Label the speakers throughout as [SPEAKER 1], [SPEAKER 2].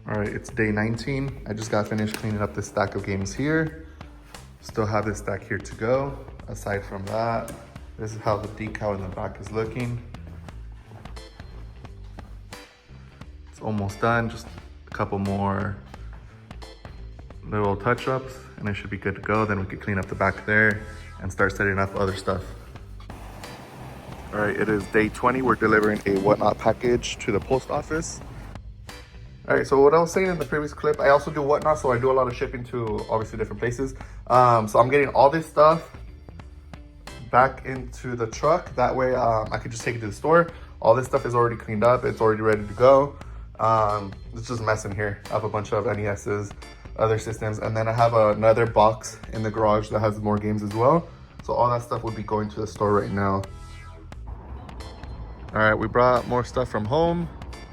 [SPEAKER 1] All right, it's day 19. I just got finished cleaning up this stack of games here. Still have this stack here to go. Aside from that, this is how the decal in the back is looking. It's almost done, just a couple more little touch-ups and it should be good to go. Then we could clean up the back there and start setting up other stuff. All right, it is day 20. We're delivering a Whatnot package to the post office. All right, so what I was saying in the previous clip, I also do Whatnot, so I do a lot of shipping to obviously different places. So I'm getting all this stuff back into the truck. That way I could just take it to the store. All this stuff is already cleaned up. It's already ready to go. It's just a mess in here. I have a bunch of NESs, other systems, and then I have another box in the garage that has more games as well. So all that stuff would be going to the store right now. All right, we brought more stuff from home.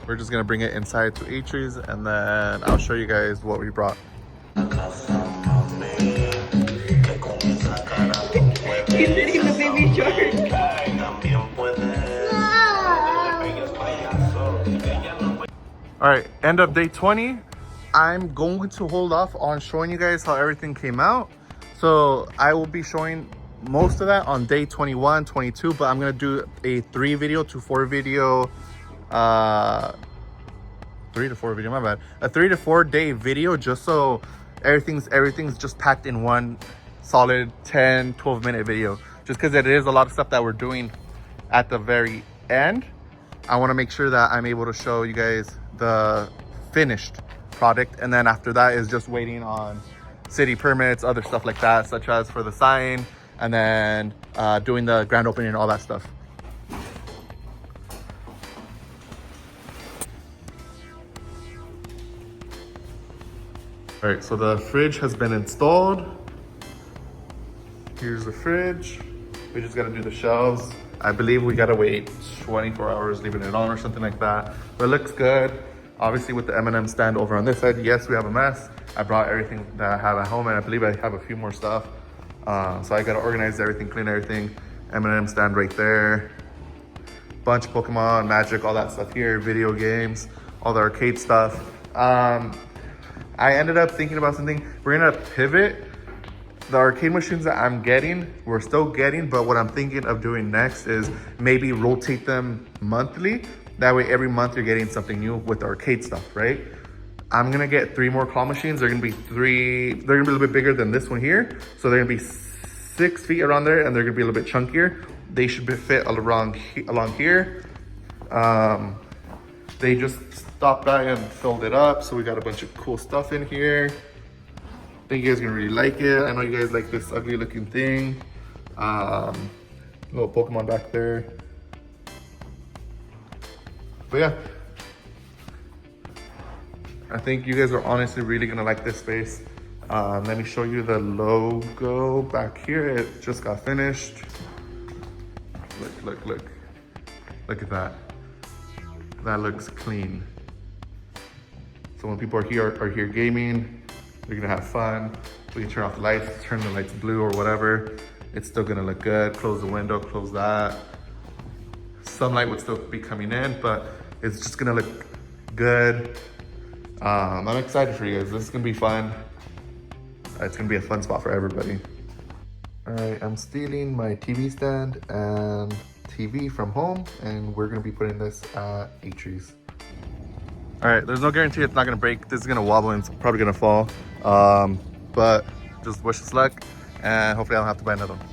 [SPEAKER 1] We're just gonna bring it inside to Atrie's and then I'll show you guys what we brought.
[SPEAKER 2] He's eating the baby shark.
[SPEAKER 1] All right, end of day 20. I'm going to hold off on showing you guys how everything came out. So I will be showing most of that on day 21, 22, but I'm gonna do a 3 to 4 video, 3 to 4 video, my bad. A 3 to 4 day video just so everything's just packed in one solid 10, 12 minute video. Just because it is a lot of stuff that we're doing at the very end. I want to make sure that I'm able to show you guys the finished product. And then after that is just waiting on city permits, other stuff like that, such as for the sign, and then doing the grand opening and all that stuff. All right, so the fridge has been installed. Here's the fridge. We just gotta do the shelves. I believe we gotta wait 24 hours leaving it on or something like that. But it looks good. Obviously with the M&M stand over on this side, yes, we have a mess. I brought everything that I have at home and I believe I have a few more stuff. So I gotta organize everything, clean everything. M&M stand right there. Bunch of Pokemon, Magic, all that stuff here, video games, all the arcade stuff. I ended up thinking about something. We're gonna pivot. The arcade machines that I'm getting, we're still getting, but what I'm thinking of doing next is maybe rotate them monthly. That way every month you're getting something new with the arcade stuff, right? I'm gonna get 3 more claw machines. They're gonna be a little bit bigger than this one here. So they're gonna be 6 feet around there and they're gonna be a little bit chunkier. They should fit along here. They just stopped by and filled it up. So we got a bunch of cool stuff in here. I think you guys are gonna really like it. I know you guys like this ugly looking thing. Little Pokemon back there. But yeah, I think you guys are honestly really gonna like this space. Let me show you the logo back here. It just got finished. Look. Look at that. That looks clean. So when people are here gaming, they're gonna have fun. We can turn off the lights, turn the lights blue or whatever. It's still gonna look good. Close the window, close that. Sunlight would still be coming in, but it's just gonna look good. I'm excited for you guys. This is gonna be fun. It's gonna be a fun spot for everybody. All right, I'm stealing my TV stand and TV from home, and we're gonna be putting this at Atrie's. All right, there's no guarantee it's not gonna break. This is gonna wobble and it's probably gonna fall. But just wish us luck and hopefully I don't have to buy another one.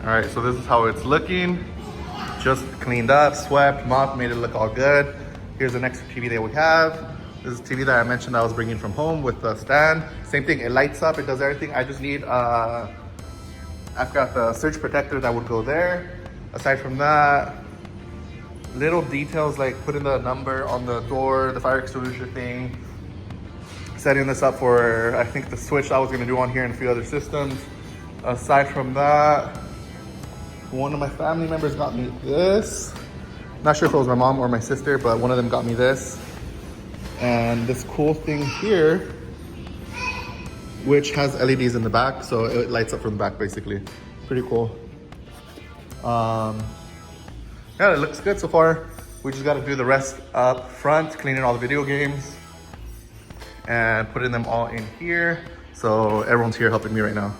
[SPEAKER 1] All right, so this is how it's looking. Just cleaned up, swept, mopped, made it look all good. Here's the next TV that we have. This is TV that I mentioned I was bringing from home with the stand. Same thing, it lights up, it does everything. I just need, I've got the surge protector that would go there. Aside from that, little details like putting the number on the door, the fire extinguisher thing, setting this up for, I think, the switch I was gonna do on here and a few other systems. Aside from that, one of my family members got me this. Not sure if it was my mom or my sister, but one of them got me this. And this cool thing here, which has LEDs in the back, so it lights up from the back basically. Pretty cool. Yeah, it looks good so far. We just gotta do the rest up front, cleaning all the video games. and putting them all in here. So everyone's here helping me right now.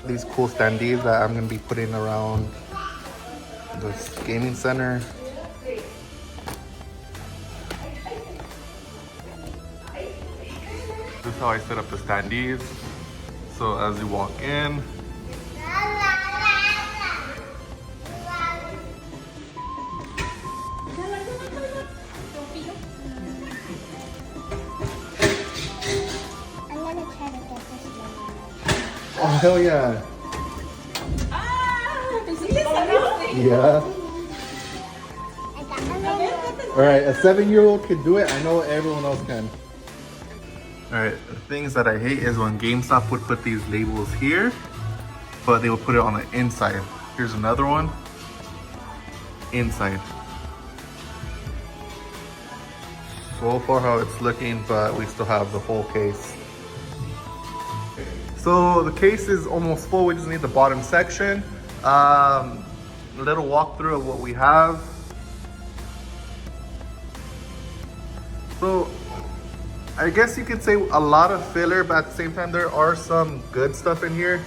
[SPEAKER 1] These cool standees that I'm gonna be putting around this gaming center. This is how I set up the standees. So as you walk in, oh hell yeah. Yeah. All right, a 7-year-old could do it. I know everyone else can. All right, the things that I hate is when GameStop would put these labels here, but they would put it on the inside. Here's another one. Inside. So far how it's looking, but we still have the whole case. So the case is almost full. We just need the bottom section. A little walkthrough of what we have. So I guess you could say a lot of filler, but at the same time there are some good stuff in here.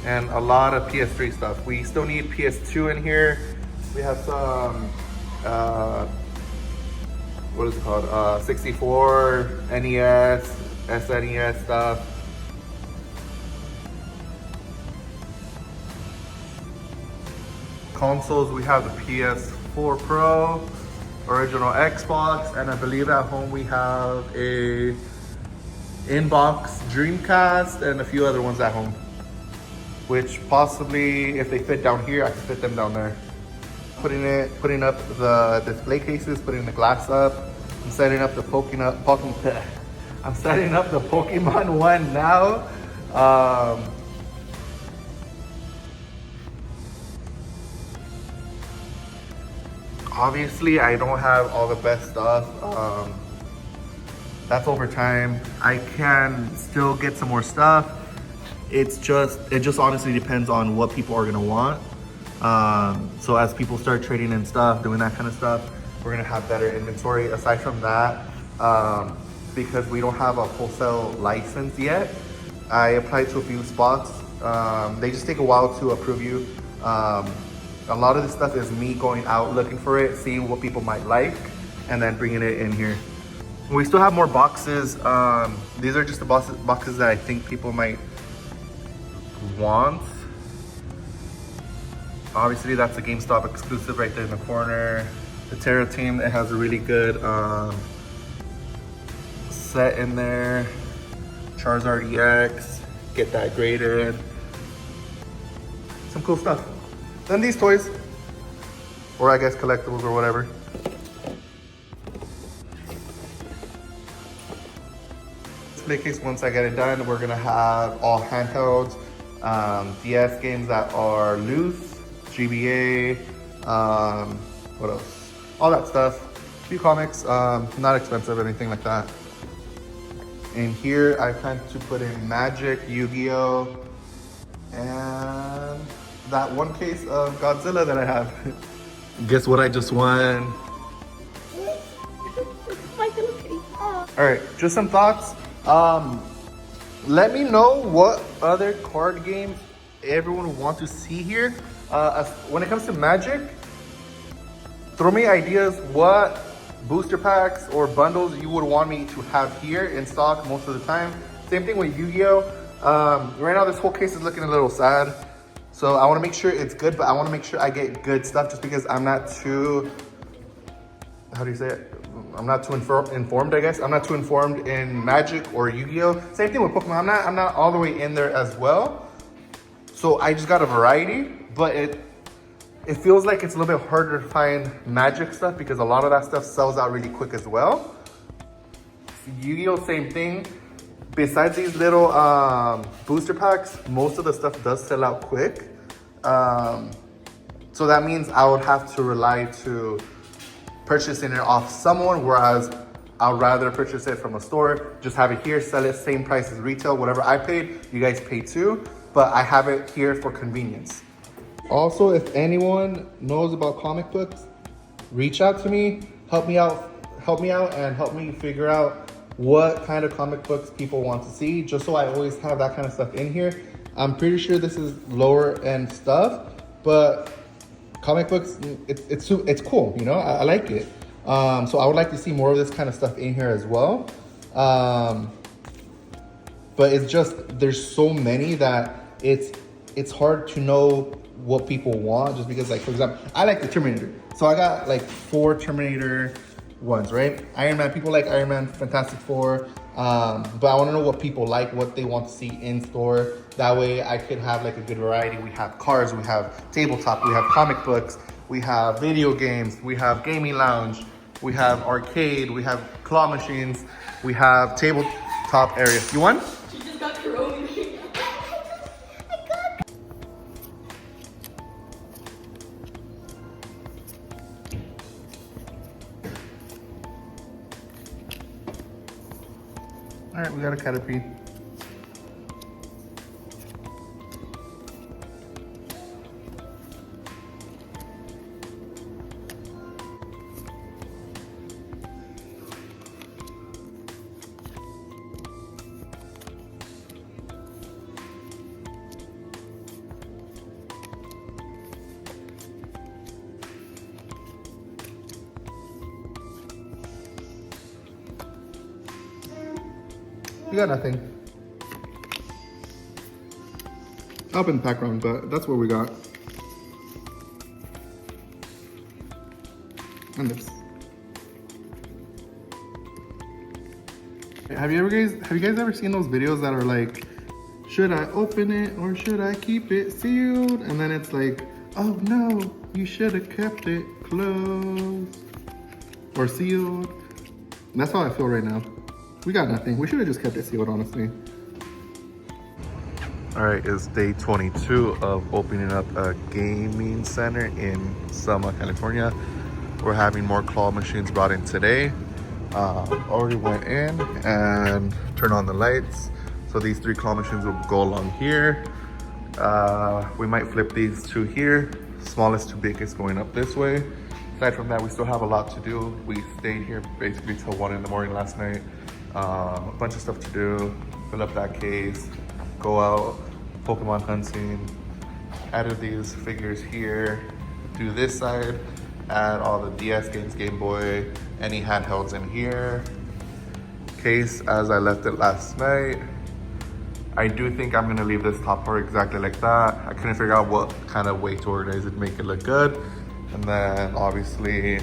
[SPEAKER 1] And a lot of PS3 stuff. We still need PS2 in here. We have some what is it called? 64, NES, SNES stuff. Consoles, we have the PS4 Pro, original Xbox, and I believe at home we have a inbox Dreamcast and a few other ones at home. Which possibly, if they fit down here, I can fit them down there. Putting up the display cases, putting the glass up. I'm setting up the I'm setting up the Pokemon one now. Obviously, I don't have all the best stuff. That's over time. I can still get some more stuff. It just honestly depends on what people are gonna want. So as people start trading in stuff, doing that kind of stuff, we're gonna have better inventory. Aside from that, because we don't have a wholesale license yet, I applied to a few spots. They just take a while to approve you. A lot of this stuff is me going out looking for it, seeing what people might like, and then bringing it in here. We still have more boxes. These are just the boxes that I think people might want. Obviously, that's a GameStop exclusive right there in the corner. The Terra team, it has a really good set in there. Charizard EX, get that graded. Some cool stuff. Then these toys, or I guess collectibles or whatever. Display case, once I get it done, we're gonna have all handhelds, DS games that are loose, GBA, what else? All that stuff. A few comics, not expensive, anything like that. In here, I plan to put in Magic, Yu-Gi-Oh, and that one case of Godzilla that I have. Guess what I just won? All right, just some thoughts. Let me know what other card games everyone would want to see here. When it comes to Magic, throw me ideas what booster packs or bundles you would want me to have here in stock most of the time. Same thing with Yu-Gi-Oh. Right now this whole case is looking a little sad. So I want to make sure it's good, but I want to make sure I get good stuff just because I'm not too, how do you say it? I'm not too informed, I guess. I'm not too informed in Magic or Yu-Gi-Oh. Same thing with Pokemon. I'm not all the way in there as well. So I just got a variety, but it feels like it's a little bit harder to find Magic stuff because a lot of that stuff sells out really quick as well. Yu-Gi-Oh, same thing. Besides these little booster packs, most of the stuff does sell out quick. So that means I would have to rely to purchasing it off someone, whereas I'd rather purchase it from a store, just have it here, sell it same price as retail. Whatever I paid, you guys pay too, but I have it here for convenience. Also, if anyone knows about comic books, reach out to me, help me out, and help me figure out what kind of comic books people want to see, just so I always have that kind of stuff in here. I'm pretty sure this is lower end stuff, but comic books, it's cool, you know, I like it. So I would like to see more of this kind of stuff in here as well. But it's just, there's so many that it's hard to know what people want, just because, like, for example, I like the Terminator. So I got like 4 Terminator ones, right? Iron Man, people like Iron Man, Fantastic Four. But I want to know what people like, what they want to see in store. That way I could have like a good variety. We have cars, we have tabletop, we have comic books, we have video games, we have gaming lounge, we have arcade, we have claw machines, we have tabletop area. You want?
[SPEAKER 2] She just got corona.
[SPEAKER 1] All right, we got a Caterpie. We got nothing. Up in the background, but that's what we got. And this. Have you guys ever seen those videos that are like, should I open it or should I keep it sealed? And then it's like, oh no, you should have kept it closed or sealed. And that's how I feel right now. We got nothing. We should have just kept it sealed, honestly. All right, it's day 22 of opening up a gaming center in Selma, California. We're having more claw machines brought in today. Already went in and turned on the lights. So these 3 claw machines will go along here. We might flip these 2 here. Smallest to biggest going up this way. Aside from that, we still have a lot to do. We stayed here basically till 1 in the morning last night. A bunch of stuff to do. Fill up that case, go out, Pokemon hunting, added these figures here, do this side, add all the DS games, Game Boy, any handhelds in here. Case as I left it last night. I do think I'm gonna leave this top part exactly like that. I couldn't figure out what kind of way to organize it to make it look good. And then obviously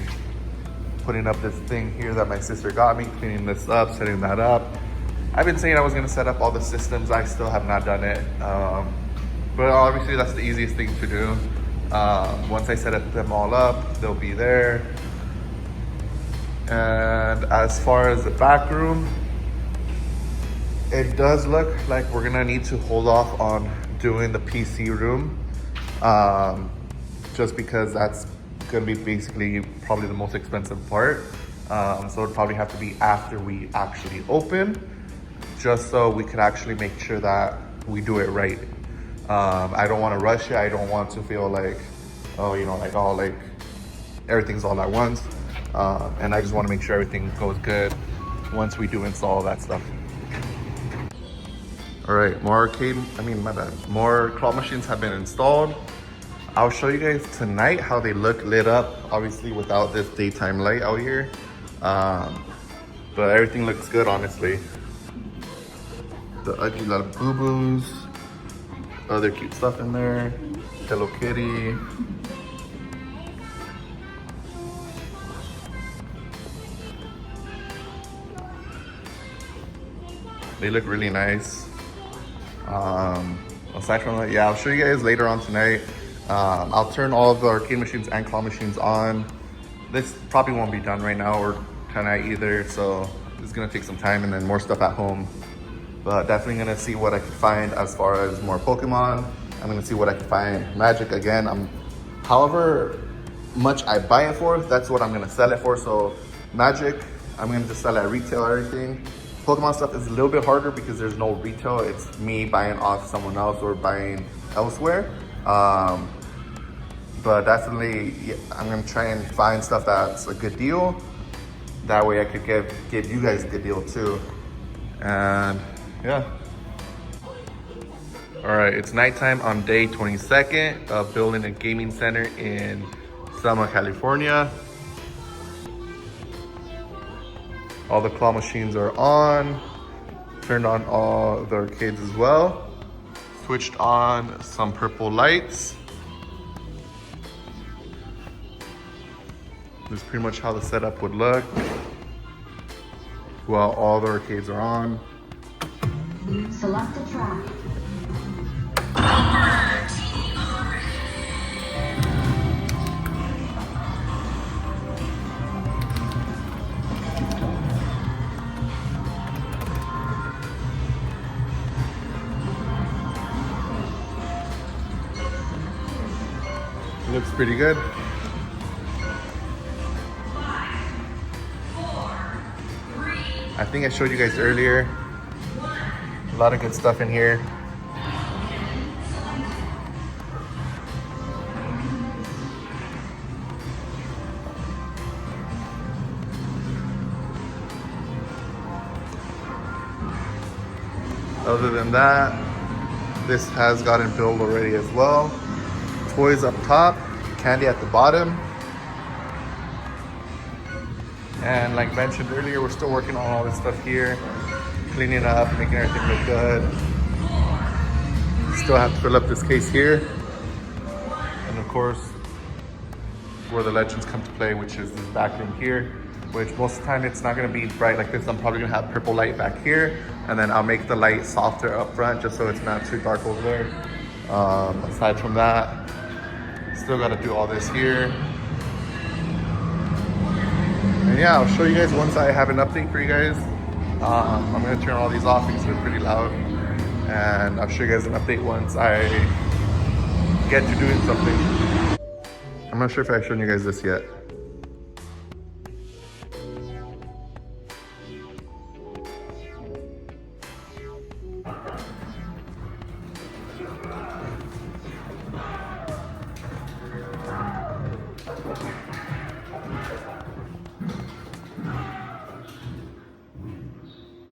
[SPEAKER 1] putting up this thing here that my sister got me, cleaning this up, setting that up. I've been saying I was gonna set up all the systems. I still have not done it. But obviously that's the easiest thing to do. Once I set them all up, they'll be there. And as far as the back room, it does look like we're gonna need to hold off on doing the PC room. Just because that's gonna be basically probably the most expensive part. So it'd probably have to be after we actually open, just so we could actually make sure that we do it right. I don't want to rush it. I don't want to feel like, oh, you know, like all like everything's all at once. And I just want to make sure everything goes good once we do install that stuff. All right, more claw machines have been installed. I'll show you guys tonight how they look lit up, obviously without this daytime light out here. But everything looks good, honestly. The ugly little boo-boos, other cute stuff in there, Hello Kitty. They look really nice. Aside from that, yeah, I'll show you guys later on tonight. I'll turn all of the arcade machines and claw machines on. This probably won't be done right now or tonight either, so it's gonna take some time and then more stuff at home. But definitely gonna see what I can find as far as more Pokemon. I'm gonna see what I can find. Magic again, however much I buy it for, that's what I'm gonna sell it for. So Magic, I'm gonna just sell at retail or everything. Pokemon stuff is a little bit harder because there's no retail. It's me buying off someone else or buying elsewhere. but definitely I'm gonna try and find stuff that's a good deal. That way I could give you guys a good deal too. And yeah. All right, it's nighttime on day 22nd of building a gaming center in Selma, California. All the claw machines are on. Turned on all the arcades as well. Switched on some purple lights. This is pretty much how the setup would look while all the arcades are on.
[SPEAKER 3] Select a track.
[SPEAKER 1] Looks pretty good. I think I showed you guys earlier. A lot of good stuff in here. Other than that, this has gotten built already as well. Toys up top, candy at the bottom. And like mentioned earlier, we're still working on all this stuff here, cleaning up, making everything look good. Still have to fill up this case here. And of course, where the legends come to play, which is this back room here, which most of the time it's not gonna be bright like this. I'm probably gonna have purple light back here, and then I'll make the light softer up front just so it's not too dark over there. Aside from that, still gotta do all this here. And yeah, I'll show you guys once I have an update for you guys. I'm gonna turn all these off because they're pretty loud. And I'll show you guys an update once I get to doing something. I'm not sure if I've shown you guys this yet.